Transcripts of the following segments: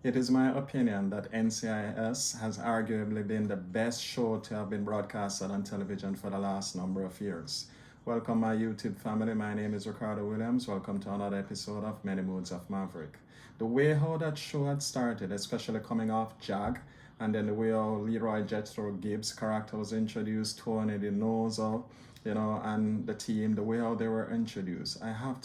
It is my opinion that NCIS has arguably been the best show to have been broadcasted on television for the last number of years. Welcome, my YouTube family. My name is Ricardo Williams. Welcome to another episode of Many Moods of Maverick. The way how that show had started, especially coming off Jag, and then the way how Leroy Jethro Gibbs' character was introduced, Tony DiNozzo, and the team, the way how they were introduced. I have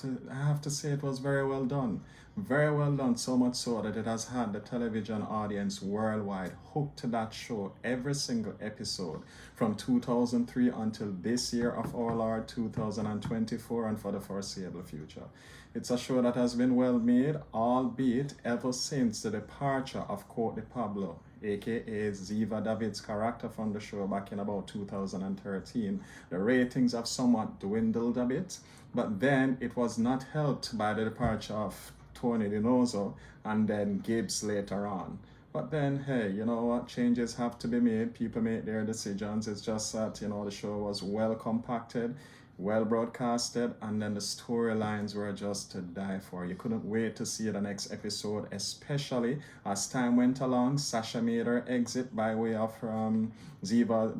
to say it was very well done. Very well done, so much so that it has had the television audience worldwide hooked to that show every single episode from 2003 until this year of our Lord 2024 and for the foreseeable future. It's a show that has been well made, albeit ever since the departure of Cote de Pablo, aka Ziva David's character from the show back in about 2013. The ratings have somewhat dwindled a bit, but then it was not helped by the departure of Tony DiNozzo and then Gibbs later on. But then, hey, you know what? Changes have to be made. People make their decisions. It's just that, the show was well compacted, well broadcasted, and then the storylines were just to die for. You couldn't wait to see the next episode, especially as time went along. Sasha made her exit by way of Ziva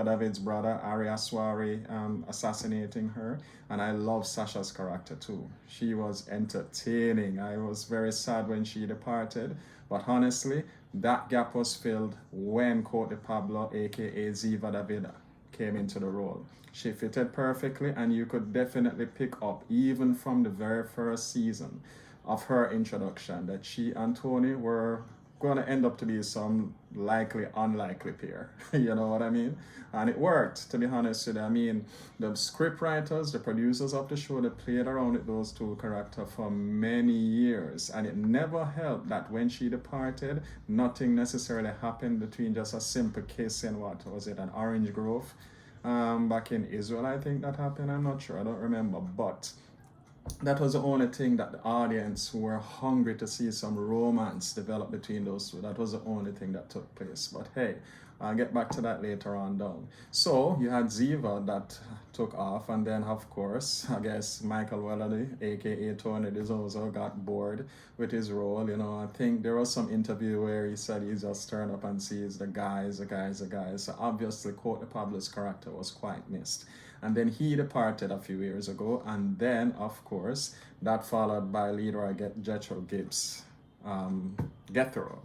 David's brother, Ari Aswari, assassinating her. And I love Sasha's character too. She was entertaining. I was very sad when she departed. But honestly, that gap was filled when Cote de Pablo, aka Ziva David, came into the role. She fitted perfectly, and you could definitely pick up, even from the very first season of her introduction, that she and Tony were going to end up to be some likely unlikely pair. You know what I mean? And it worked, to be honest with you. I mean, the script writers, the producers of the show, they played around with those two characters for many years, and it never helped that when she departed, nothing necessarily happened between just a simple kiss in, what was it, an orange grove, back in Israel. I think that happened. I'm not sure, I don't remember, but that was the only thing that the audience were hungry to see some romance develop between those two. That was the only thing that took place. But hey, I'll get back to that later on down. So you had Ziva that took off, and then of course, I guess Michael Weatherly, aka Tony DiZozo, got bored with his role. I think there was some interview where he said he just turned up and sees the guys, the guys, the guys. So obviously, Cote de Pablo's character was quite missed. And then he departed a few years ago, and then of course that followed by Leroy Jethro Gibbs, Jethro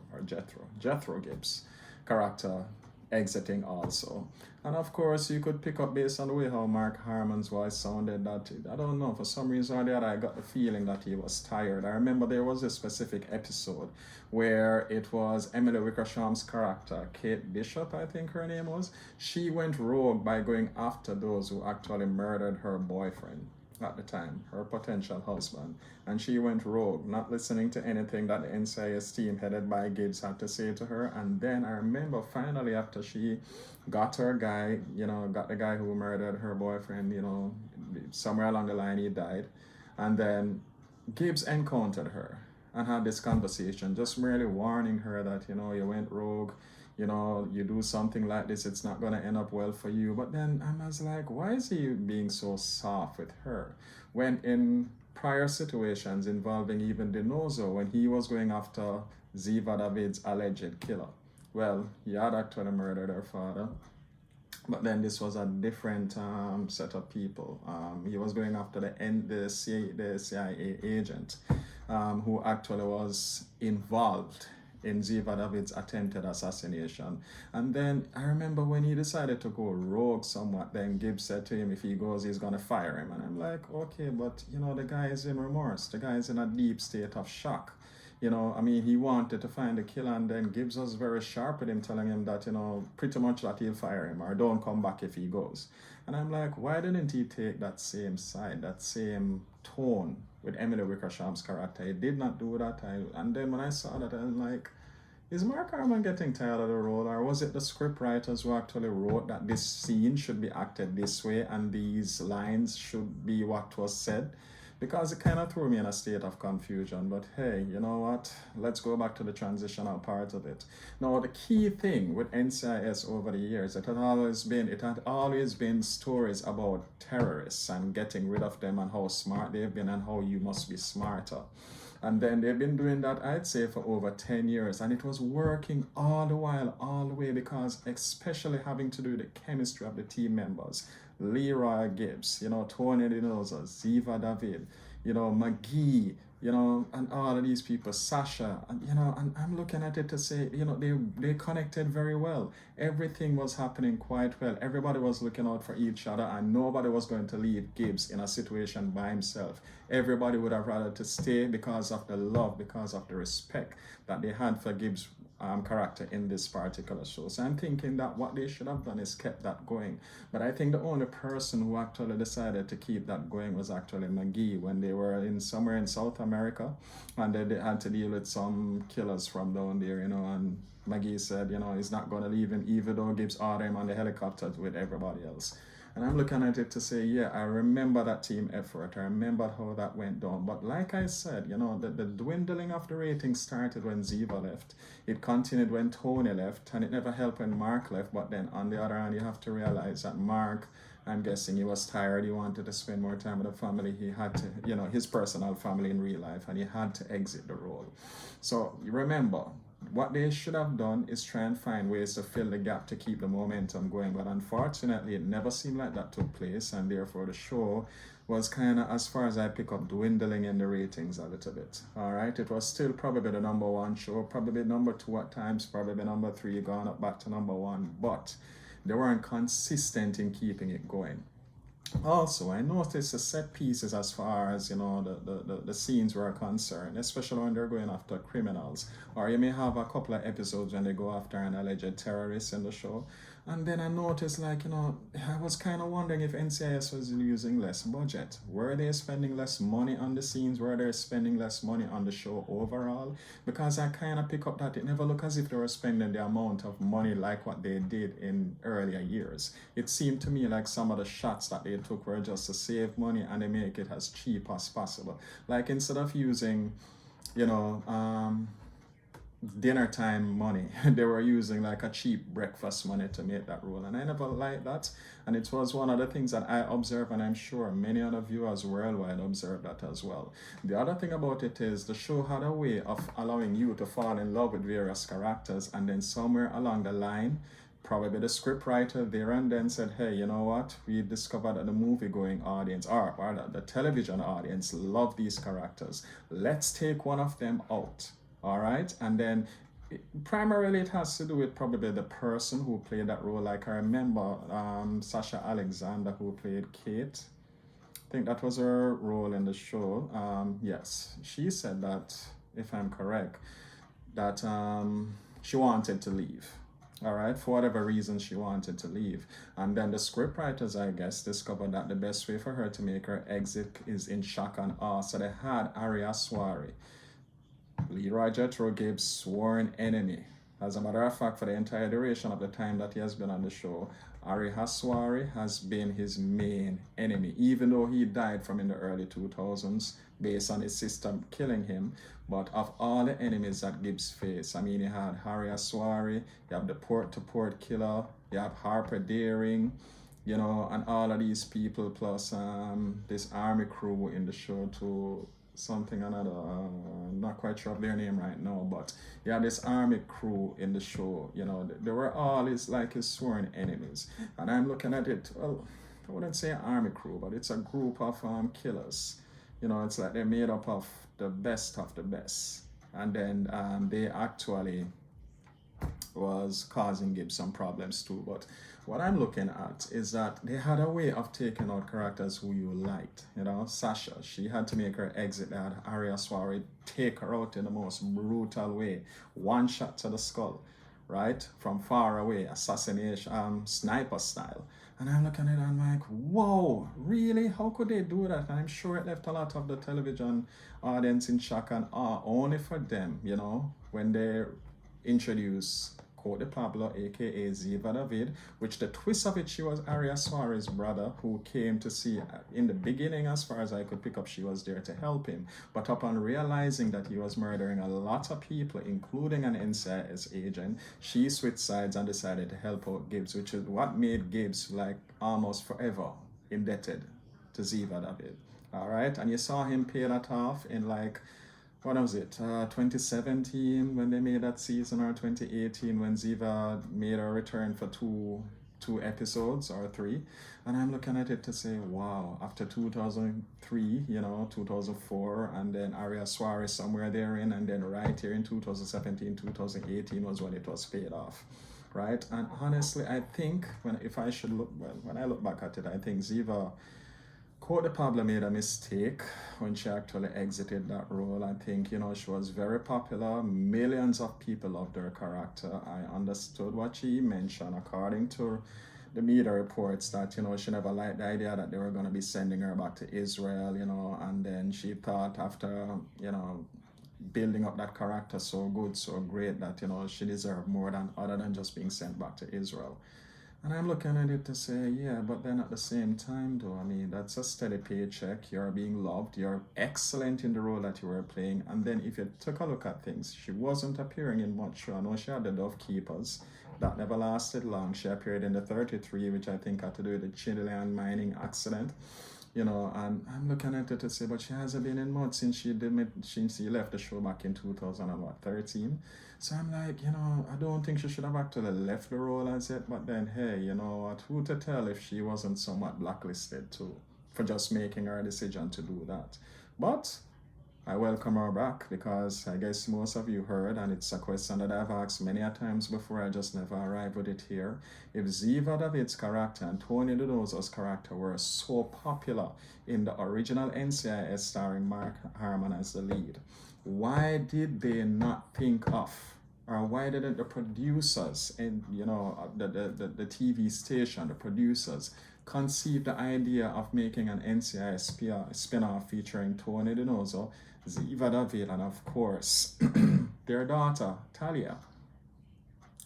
Gibbs character exiting also. And of course, you could pick up based on the way how Mark Harmon's voice sounded that, I don't know, for some reason or the other, I got the feeling that he was tired. I remember there was a specific episode where it was Emily Wickersham's character, Kate Bishop, I think her name was. She went rogue by going after those who actually murdered her boyfriend at the time, her potential husband. And she went rogue, not listening to anything that the NCIS team headed by Gibbs had to say to her. And then I remember finally after she got her guy, got the guy who murdered her boyfriend, somewhere along the line he died. And then Gibbs encountered her and had this conversation, just merely warning her that, you went rogue, you do something like this, it's not going to end up well for you. But then I was like, why is he being so soft with her? When in prior situations involving even DiNozzo, when he was going after Ziva David's alleged killer, well, he had actually murdered her father. But then this was a different set of people. He was going after the CIA agent who actually was involved in Ziva David's attempted assassination. And then I remember when he decided to go rogue somewhat, then Gibbs said to him if he goes, he's going to fire him. And I'm like, okay, but the guy is in remorse. The guy is in a deep state of shock. He wanted to find the killer, and then Gibbs was very sharp with him, telling him that, pretty much that he'll fire him or don't come back if he goes. And I'm like, why didn't he take that same side, that same tone with Emily Wickersham's character? He did not do that. And then when I saw that, I'm like, is Mark Harmon getting tired of the role, or was it the script writers who actually wrote that this scene should be acted this way and these lines should be what was said? Because it kind of threw me in a state of confusion. But hey, you know what? Let's go back to the transitional part of it. Now, the key thing with NCIS over the years, it had always been stories about terrorists and getting rid of them and how smart they've been and how you must be smarter. And then they've been doing that, I'd say, for over 10 years. And it was working all the while, all the way, because especially having to do with the chemistry of the team members. Leroy Gibbs, Tony Dinoza, Ziva David, McGee, and all of these people, Sasha, and and I'm looking at it to say, they connected very well. Everything was happening quite well. Everybody was looking out for each other, and nobody was going to leave Gibbs in a situation by himself. Everybody would have rather to stay because of the love, because of the respect that they had for Gibbs' character in this particular show. So I'm thinking that what they should have done is kept that going. But I think the only person who actually decided to keep that going was actually McGee when they were in somewhere in South America, and they had to deal with some killers from down there, and McGee said, he's not going to leave him, even though Gibbs ordered him on the helicopter with everybody else. And I'm looking at it to say, yeah, I remember that team effort. I remember how that went down. But like I said, the dwindling of the ratings started when Ziva left. It continued when Tony left, and it never helped when Mark left. But then on the other hand, you have to realize that Mark, I'm guessing he was tired. He wanted to spend more time with the family. He had to, his personal family in real life, and he had to exit the role. So remember, what they should have done is try and find ways to fill the gap to keep the momentum going. But unfortunately, it never seemed like that took place, and therefore the show was kind of, as far as I pick up, dwindling in the ratings a little bit. All right, it was still probably the number one show, probably number two at times, probably number three, gone up back to number one, but they weren't consistent in keeping it going. Also, I noticed the set pieces as far as the scenes were concerned, especially when they're going after criminals, or you may have a couple of episodes when they go after an alleged terrorist in the show. And then I noticed, I was kind of wondering if NCIS was using less budget. Were they spending less money on the scenes? Were they spending less money on the show overall? Because I kind of pick up that it never looked as if they were spending the amount of money like what they did in earlier years. It seemed to me like some of the shots that they took were just to save money, and they make it as cheap as possible. Like, instead of using, dinner time money, they were using like a cheap breakfast money to make that role, and I never liked that. And it was one of the things that I observed, and I'm sure many other viewers worldwide observed that as well. The other thing about it is the show had a way of allowing you to fall in love with various characters, and then somewhere along the line, probably the script writer there and then said, hey, you know what, we discovered that the movie going audience, or the television audience, love these characters. Let's take one of them out. All right, and then primarily it has to do with probably the person who played that role. Like, I remember Sasha Alexander, who played Kate. I think that was her role in the show. Yes, she said that, if I'm correct, that she wanted to leave. All right, for whatever reason she wanted to leave. And then the scriptwriters, I guess, discovered that the best way for her to make her exit is in shock and awe. So they had Ari Aswari, Leroy Jethro Gibbs' sworn enemy. As a matter of fact, for the entire duration of the time that he has been on the show, Ari Haswari has been his main enemy, even though he died from in the early 2000s based on his sister killing him. But of all the enemies that Gibbs faced, I mean, you had Hari Aswari, you have the port-to-port killer, you have Harper Daring, and all of these people, plus this army crew in the show too. Something another, not quite sure of their name right now, but yeah, this army crew in the show, they were all his sworn enemies. And I'm looking at it, well, I wouldn't say army crew, but it's a group of killers. It's like they're made up of the best, and then they actually was causing Gibbs some problems too. But what I'm looking at is that they had a way of taking out characters who you liked. Sasha, she had to make her exit. They had Arya Swari take her out in the most brutal way. One shot to the skull, right? From far away, assassination, sniper style. And I'm looking at it and I'm like, whoa, really? How could they do that? And I'm sure it left a lot of the television audience in shock and awe, only for them, when they introduce Cote de Pablo, aka Ziva David, which the twist of it, she was Arya Suarez's brother who came to see, in the beginning, as far as I could pick up, she was there to help him. But upon realizing that he was murdering a lot of people, including an NCIS agent, she switched sides and decided to help out Gibbs, which is what made Gibbs almost forever indebted to Ziva David. All right, and you saw him pay that off in what was it, 2017 when they made that season, or 2018 when Ziva made a return for two episodes or three. And I'm looking at it to say, wow, after 2003, 2004, and then Aria Suarez somewhere therein, and then right here in 2017, 2018 was when it was paid off, right? And honestly, I think when I look back at it, I think Ziva Courtney Pablo made a mistake when she actually exited that role. I think, she was very popular. Millions of people loved her character. I understood what she mentioned, according to the media reports, that, she never liked the idea that they were going to be sending her back to Israel, and then she thought after, building up that character so good, so great, that, she deserved more than other than just being sent back to Israel. And I'm looking at it to say, yeah, but then at the same time, though, I mean, that's a steady paycheck. You're being loved. You're excellent in the role that you were playing. And then if you took a look at things, she wasn't appearing in much. I know she had the Dove Keepers. That never lasted long. She appeared in the 33, which I think had to do with the Chilean mining accident. And I'm looking at it to say, but she hasn't been in much since she left the show back in 2013. So I'm like, I don't think she should have actually left the role as yet. But then, hey, what? Who to tell if she wasn't somewhat blacklisted too for just making her decision to do that? But I welcome her back, because I guess most of you heard, and it's a question that I've asked many a times before, I just never arrived with it here. If Ziva David's character and Tony Donoso's character were so popular in the original NCIS starring Mark Harmon as the lead, why did they not think of, or why didn't the producers and the TV station, the producers, conceive the idea of making an NCIS spin-off featuring Tony Donoso, Ziva David, and of course their daughter Talia?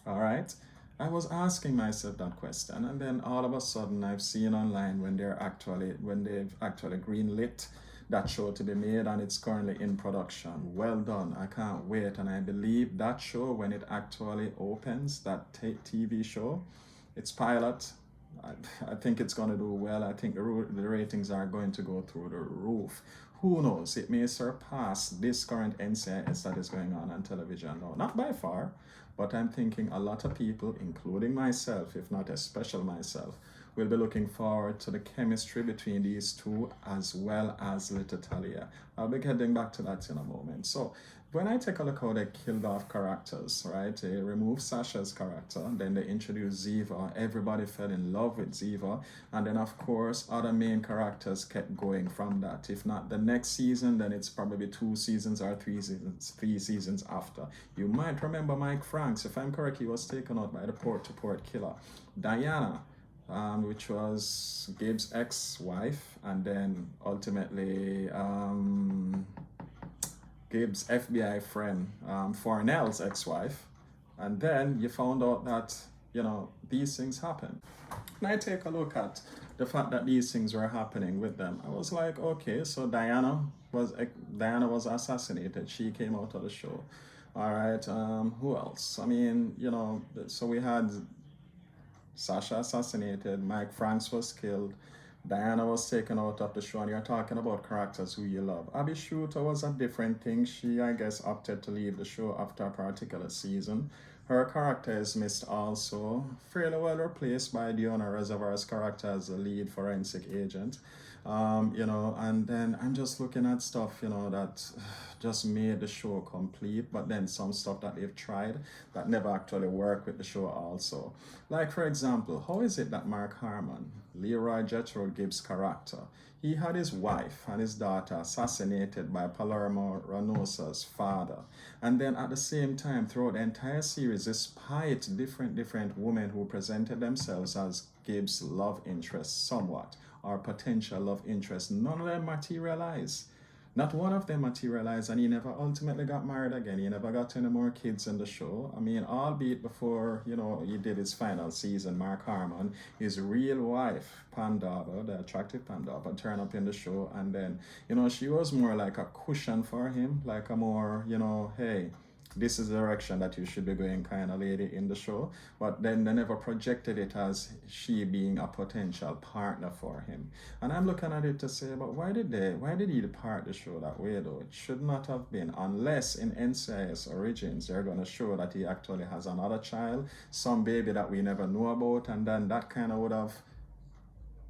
All right, I was asking myself that question, and then all of a sudden I've seen online when they've actually greenlit that show to be made, and it's currently in production. Well done, I can't wait. And I believe that show, when it actually opens, that TV show, it's pilot, I think it's going to do well. I think the ratings are going to go through the roof. Who knows? It may surpass this current NCIS that is going on television now. Not by far, but I'm thinking a lot of people, including myself, if not especially myself, will be looking forward to the chemistry between these two, as well as little Talia. I'll be getting back to that in a moment. So when I take a look how they killed off characters, right? They removed Sasha's character, then they introduced Ziva. Everybody fell in love with Ziva. And then, of course, other main characters kept going from that. If not the next season, then it's probably 2 seasons or 3 seasons after. You might remember Mike Franks. If I'm correct, he was taken out by the port-to-port killer. Diana, which was Gabe's ex-wife, and then ultimately Gabe's FBI friend, Fornell's ex-wife. And then you found out that, these things happen. And I take a look at the fact that these things were happening with them. I was like, okay, so Diana was assassinated. She came out of the show. All right, who else? I mean, so we had Sasha assassinated, Mike Franks was killed, Diana was taken out of the show, and you're talking about characters who you love. Abby Shooter was a different thing. She, I guess, opted to leave the show after a particular season. Her character is missed also, fairly well replaced by Diona Reservoir's character as the lead forensic agent. And then I'm just looking at stuff, that just made the show complete, but then some stuff that they've tried that never actually worked with the show also. Like, for example, how is it that Mark Harmon, Leroy Jethro Gibbs' character, he had his wife and his daughter assassinated by Palermo Ranosa's father, and then at the same time, throughout the entire series, despite different women who presented themselves as Gibbs' love interest somewhat, or potential love interest, none of them materialize. Not one of them materialized, and he never ultimately got married again. He never got any more kids in the show. I mean, albeit before, he did his final season, Mark Harmon, his real wife, Pandava, the attractive Pandava, turned up in the show, and then, she was more like a cushion for him, like a more, hey, this is the direction that you should be going kind of lady in the show, but then they never projected it as she being a potential partner for him. And I'm looking at it to say, but why did he depart the show that way though? It should not have been, unless in NCIS Origins they're going to show that he actually has another child, some baby that we never know about, and then that kind of would have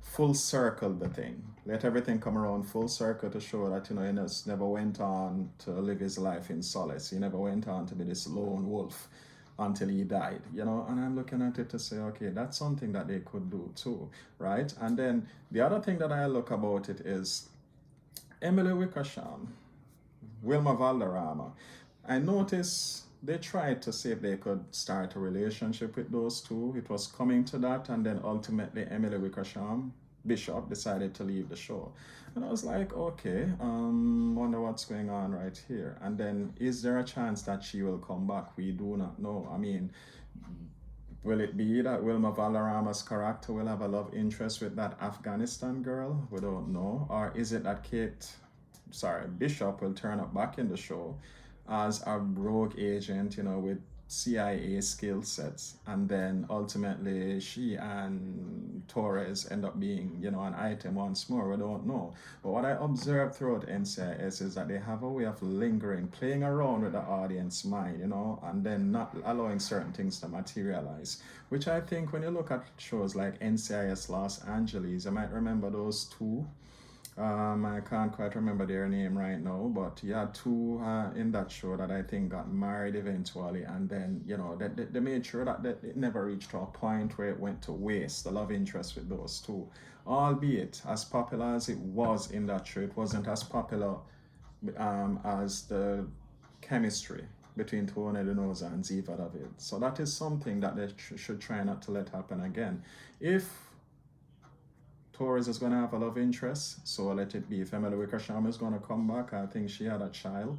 full circle the thing. Let everything come around full circle to show that, you know, he just never went on to live his life in solace. He never went on to be this lone wolf until he died, you know. And I'm looking at it to say, okay, that's something that they could do too, right? And then the other thing that I look about it is Emily Wickersham, Wilma Valderrama. I noticed they tried to see if they could start a relationship with those two. It was coming to that, and then ultimately Emily Wickersham Bishop decided to leave the show. And I was like, okay, wonder what's going on right here. And then, is there a chance that she will come back? We do not know. I mean, will it be that Wilma Valderrama's character will have a love interest with that Afghanistan girl? We don't know. Or is it that Bishop will turn up back in the show as a rogue agent, you know, with CIA skill sets, and then ultimately she and Torres end up being, you know, an item once more. We don't know. But what I observed throughout NCIS is that they have a way of lingering, playing around with the audience mind, you know, and then not allowing certain things to materialize. Which I think when you look at shows like NCIS Los Angeles, you might remember those two. I can't quite remember their name right now, but you had two in that show that I think got married eventually, and then, you know, they made sure that it never reached to a point where it went to waste, the love interest with those two. Albeit, as popular as it was in that show, it wasn't as popular as the chemistry between Tony Denoza and Ziva David. So that is something that they should try not to let happen again. If Torres is going to have a love interest, so let it be. If Emily Wickersham is going to come back, I think she had a child.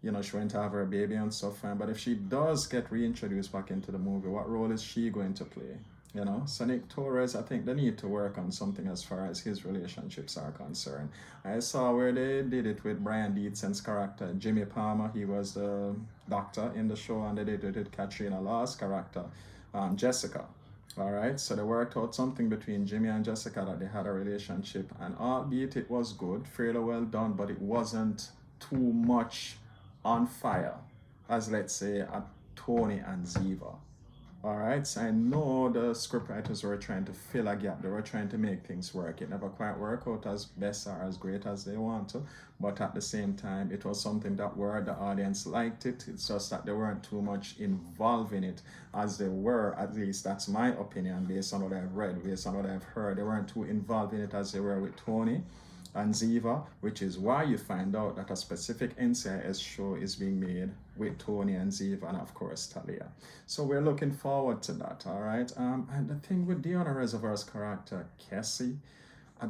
You know, she went to have her baby and stuff, fine. But if she does get reintroduced back into the movie, what role is she going to play? You know, so Nick Torres, I think they need to work on something as far as his relationships are concerned. I saw where they did it with Brian Dietzen's character, Jimmy Palmer. He was the doctor in the show, and they did it with Katrina Law's character, Jessica. All right, so they worked out something between Jimmy and Jessica, that they had a relationship, and albeit it was good, fairly well done, but it wasn't too much on fire as, let's say, a Tony and Ziva. All right, so I know the scriptwriters were trying to fill a gap. They were trying to make things work. It never quite worked out as best or as great as they want to, but at the same time, it was something that the audience liked it. It's just that they weren't too much involved in it as they were, at least that's my opinion based on what I've read, based on what I've heard. They weren't too involved in it as they were with Tony and Ziva, which is why you find out that a specific NCIS show is being made with Tony and Ziva and of course Talia. So we're looking forward to that, all right? And the thing with Diana Reservoir's character, Cassie, you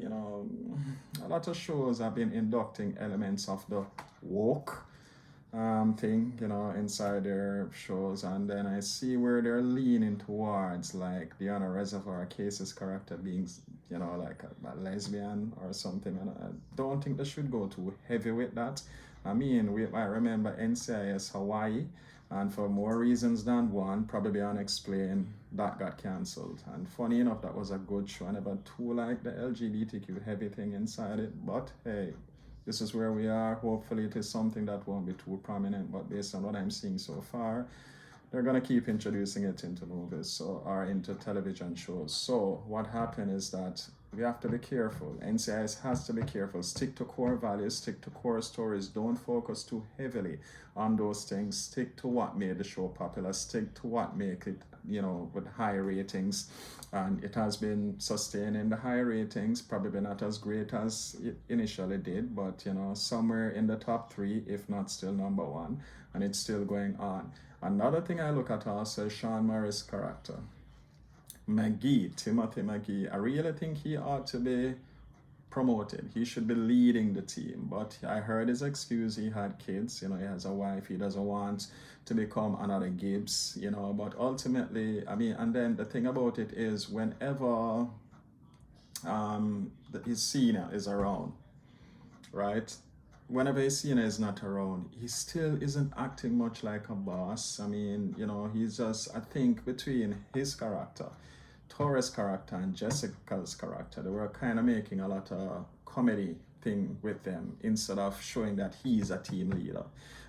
know, a lot of shows have been inducting elements of the woke thing, you know, inside their shows, and then I see where they're leaning towards, like Diana Reservoir Case's character being, you know, like a lesbian or something, and I don't think they should go too heavy with that. I mean, I remember NCIS Hawaii, and for more reasons than one, probably unexplained, that got cancelled. And funny enough, that was a good show. I never too like the LGBTQ heavy thing inside it, but hey, this is where we are. Hopefully it is something that won't be too prominent, but based on what I'm seeing so far, they're going to keep introducing it into movies or into television shows. So what happened is that we have to be careful. NCIS has to be careful. Stick to core values, stick to core stories. Don't focus too heavily on those things. Stick to what made the show popular. Stick to what make it, you know, with high ratings. And it has been sustaining the high ratings, probably not as great as it initially did, but, you know, somewhere in the top 3, if not still number 1, and it's still going on. Another thing I look at also is Sean Murray's character. Timothy McGee, I really think he ought to be promoted. He should be leading the team, but I heard his excuse. He had kids, you know, he has a wife, he doesn't want to become another Gibbs, you know, but ultimately, I mean, and then the thing about it is whenever his senior is around, right, whenever Cena is not around, he still isn't acting much like a boss. I mean, he's just, I think, between his character, Torres' character, and Jessica's character, they were kind of making a lot of comedy thing with them instead of showing that he's a team leader.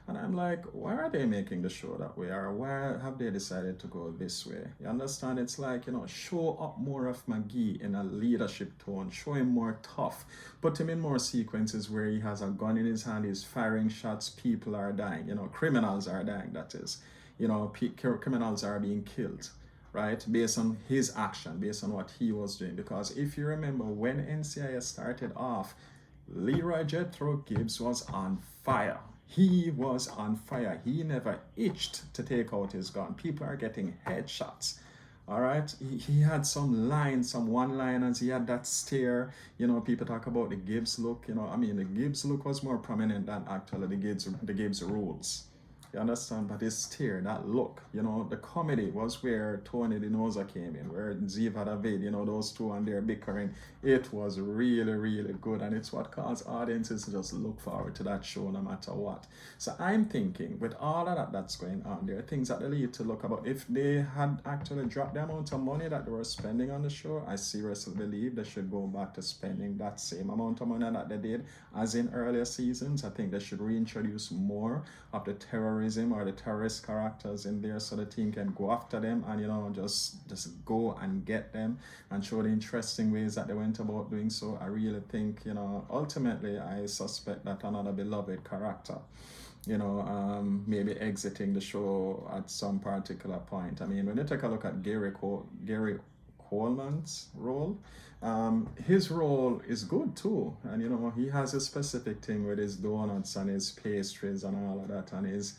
And I'm like, why are they making the show that way? Or why have they decided to go this way? You understand? It's like, show up more of McGee in a leadership tone, show him more tough, put him in more sequences where he has a gun in his hand, he's firing shots, people are dying, criminals are dying, that is. Criminals are being killed, right? Based on his action, based on what he was doing. Because if you remember, when NCIS started off, Leroy Jethro Gibbs was on fire. He was on fire. He never itched to take out his gun. People are getting headshots. All right. He had some lines, some one-liners. He had that stare. People talk about the Gibbs look. The Gibbs look was more prominent than actually the Gibbs rules. You understand? But his stare, that look, the comedy was where Tony Dinoza came in, where Ziva David, those two and they're bickering. It was really, really good. And it's what caused audiences to just look forward to that show no matter what. So I'm thinking, with all of that's going on, there are things that they need to look about. If they had actually dropped the amount of money that they were spending on the show, I seriously believe they should go back to spending that same amount of money that they did as in earlier seasons. I think they should reintroduce more of the terrorism or the terrorist characters in there so the team can go after them and just go and get them and show the interesting ways that they went about doing so. I really think ultimately I suspect that another beloved character maybe exiting the show at some particular point. I mean, when you take a look at Gary Coleman's role, his role is good too, and he has a specific thing with his donuts and his pastries and all of that, and his,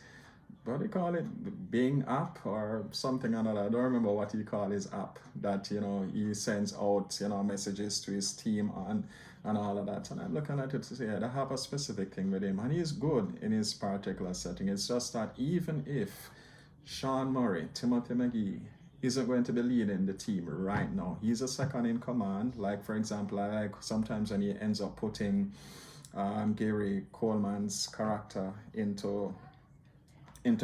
what do you call it, Bing app or something another. I don't remember what he called his app that he sends out messages to his team on and all of that. And I'm looking at it to say, they have a specific thing with him, and he's good in his particular setting. It's just that even if Sean Murray, Timothy McGee, isn't going to be leading the team right now, he's a second in command. Like, for example, I like sometimes when he ends up putting Gary Coleman's character into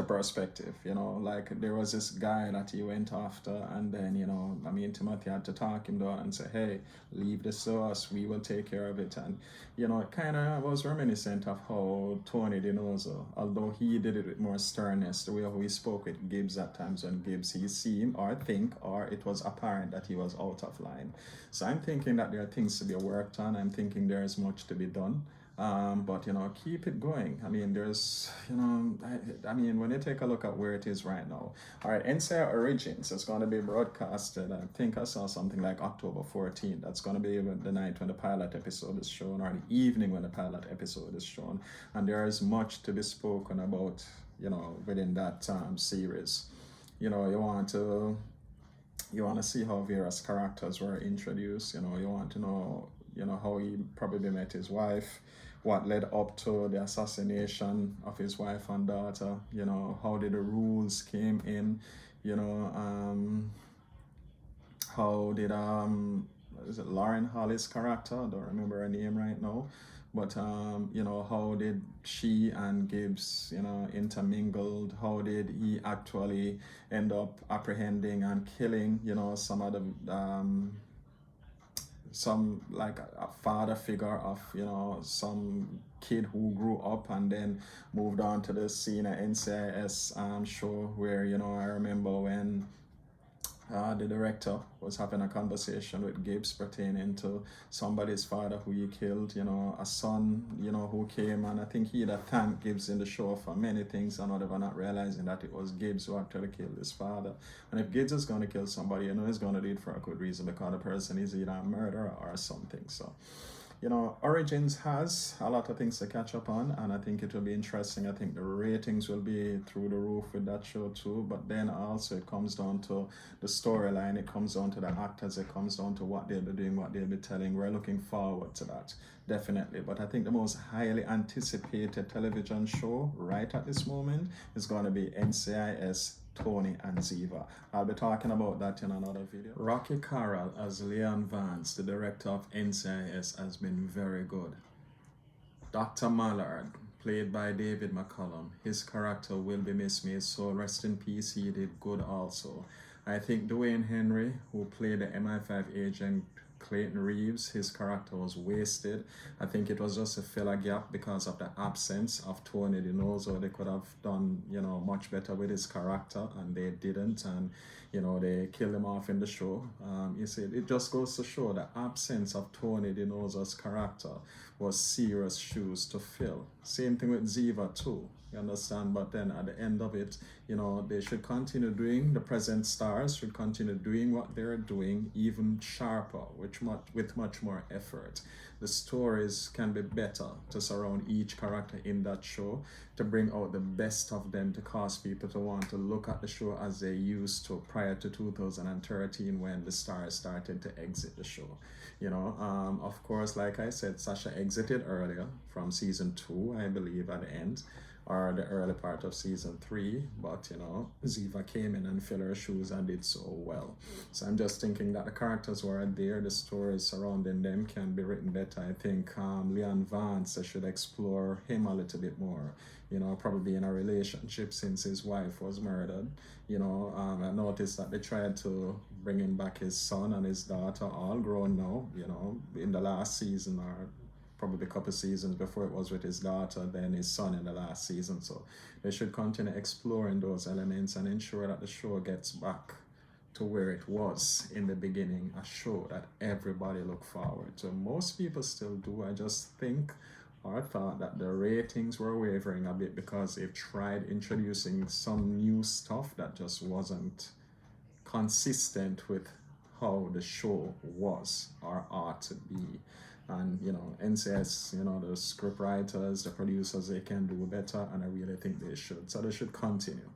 perspective, like there was this guy that he went after, and then Timothy had to talk him down and say, hey, leave this to us, we will take care of it. And it kind of was reminiscent of how Tony Dinoza, although he did it with more sternness, the way how he spoke with Gibbs at times, when Gibbs he seemed or it was apparent that he was out of line. So I'm thinking that there are things to be worked on. I'm thinking there is much to be done. But keep it going. I mean, there's when you take a look at where it is right now. All right, NCIS Origins is going to be broadcasted. I think I saw something like October 14th. That's going to be the night when the pilot episode is shown, or the evening when the pilot episode is shown. And there is much to be spoken about, within that series. You want to see how various characters were introduced. You want to know how he probably met his wife, what led up to the assassination of his wife and daughter, how did the rules came in, how did is it Lauren Holly's character? I don't remember her name right now, but how did she and Gibbs intermingled? How did he actually end up apprehending and killing some of the some like a father figure of some kid who grew up and then moved on to the scene at NCIS show, where I remember when the director was having a conversation with Gibbs pertaining to somebody's father who he killed, a son, who came, and I think he'd have thanked Gibbs in the show for many things and whatever, not realizing that it was Gibbs who actually killed his father. And if Gibbs is going to kill somebody, he's going to do it for a good reason, because the person is either a murderer or something. So Origins has a lot of things to catch up on, and I think it will be interesting. I think the ratings will be through the roof with that show too, but then also it comes down to the storyline, it comes down to the actors, it comes down to what they'll be doing, what they'll be telling. We're looking forward to that, definitely. But I think the most highly anticipated television show right at this moment is going to be NCIS Tony and Ziva. I'll be talking about that in another video. Rocky Carroll as Leon Vance, the director of NCIS, has been very good. Dr. Mallard, played by David McCollum, his character will be missed. May his soul rest in peace. He did good also. I think Dwayne Henry, who played the MI5 agent Clayton Reeves, his character was wasted. I think it was just a filler gap because of the absence of Tony DiNozzo. They could have done, much better with his character, and they didn't. And they killed him off in the show. You see, it just goes to show the absence of Tony DiNozzo's character was serious shoes to fill. Same thing with Ziva too. You understand? But then at the end of it, they should continue doing, the present stars should continue doing what they're doing, even sharper, with much more effort. The stories can be better to surround each character in that show, to bring out the best of them, to cause people to want to look at the show as they used to prior to 2013 when the stars started to exit the show. Of course, like I said, Sasha exited earlier from season 2, I believe, at the end, or the early part of season 3, but Ziva came in and filled her shoes and did so well. So I'm just thinking that the characters who are there, the stories surrounding them can be written better. I think Leon Vance, they should explore him a little bit more, probably in a relationship since his wife was murdered. I noticed that they tried to bring him back his son and his daughter, all grown now, in the last season, or probably a couple seasons before it was with his daughter, then his son in the last season. So they should continue exploring those elements and ensure that the show gets back to where it was in the beginning, a show that everybody look forward to. Most people still do. I just think or thought that the ratings were wavering a bit because they've tried introducing some new stuff that just wasn't consistent with how the show was or ought to be. And Ncis, the script writers, the producers, they can do better, and I really think they should. So they should continue.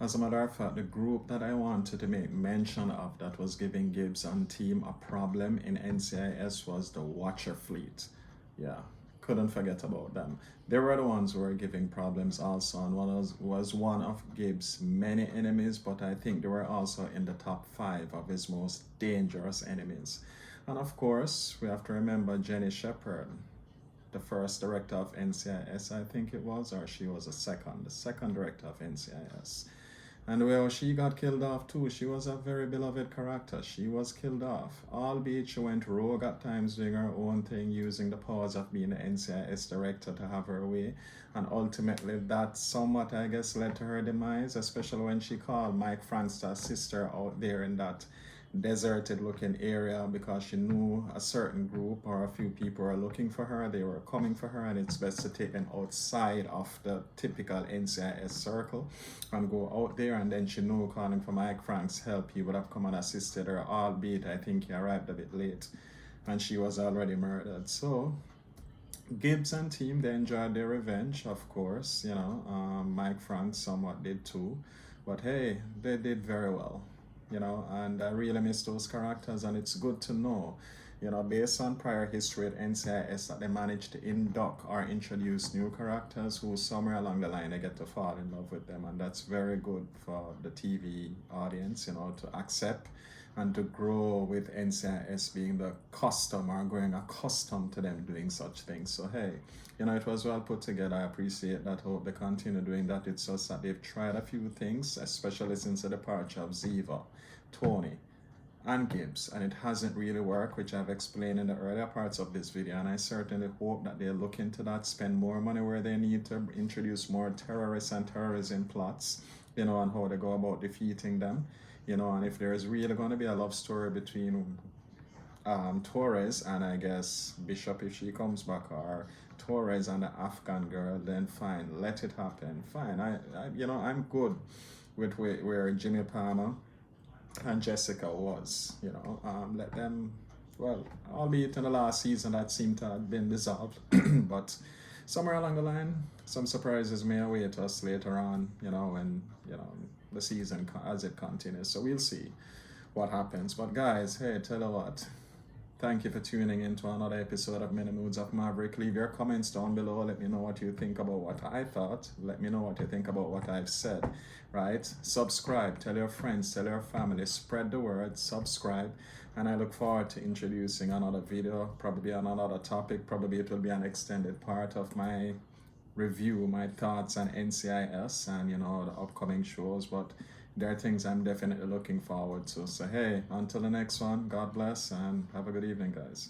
As a matter of fact, the group that I wanted to make mention of that was giving Gibbs and team a problem in NCIS was the Watcher Fleet. Yeah, couldn't forget about them. They were the ones who were giving problems also, and was one of Gibbs' many enemies, but I think they were also in the top 5 of his most dangerous enemies. And of course, we have to remember Jenny Shepard, the first director of NCIS, I think it was, or she was the second director of NCIS. And well, she got killed off too. She was a very beloved character. She was killed off, albeit she went rogue at times doing her own thing, using the powers of being the NCIS director to have her way. And ultimately, that somewhat, I guess, led to her demise, especially when she called Mike Franks to assist her out there in that deserted looking area because she knew a certain group or a few people were looking for her. They were coming for her, and it's best to take them outside of the typical NCIS circle and go out there. And then she knew calling for Mike Franks' help, he would have come and assisted her, albeit I think he arrived a bit late and she was already murdered. So Gibbs and team, they enjoyed their revenge, of course. Mike Franks somewhat did too, but hey, they did very well. And I really miss those characters, and it's good to know, based on prior history at NCIS, that they managed to induct or introduce new characters who somewhere along the line they get to fall in love with them, and that's very good for the TV audience, to accept and to grow with NCIS being the custom or growing accustomed to them doing such things. So hey, it was well put together. I appreciate that. Hope they continue doing that. It's just that they've tried a few things, especially since the departure of Ziva, Tony, and Gibbs, and it hasn't really worked, which I've explained in the earlier parts of this video, and I certainly hope that they'll look into that, spend more money where they need to, introduce more terrorists and terrorism plots, and how they go about defeating them, and if there is really going to be a love story between Torres and I guess Bishop if she comes back, or Torres and the Afghan girl, then fine, let it happen, fine. I'm good with where Jimmy Palmer and Jessica was, let them, well, albeit in the last season that seemed to have been dissolved, but somewhere along the line, some surprises may await us later on, when, the season as it continues. So we'll see what happens. But guys, hey, tell you what, Thank you for tuning in to another episode of Many Moods of Maverick. Leave your comments down below. Let me know what you think about what I thought. Let me know what you think about what I've said, right? Subscribe, tell your friends, tell your family, spread the word, subscribe. And I look forward to introducing another video, probably on another topic. Probably it will be an extended part of my review, my thoughts on NCIS and, the upcoming shows. But there are things I'm definitely looking forward to. So hey, until the next one, God bless and have a good evening, guys.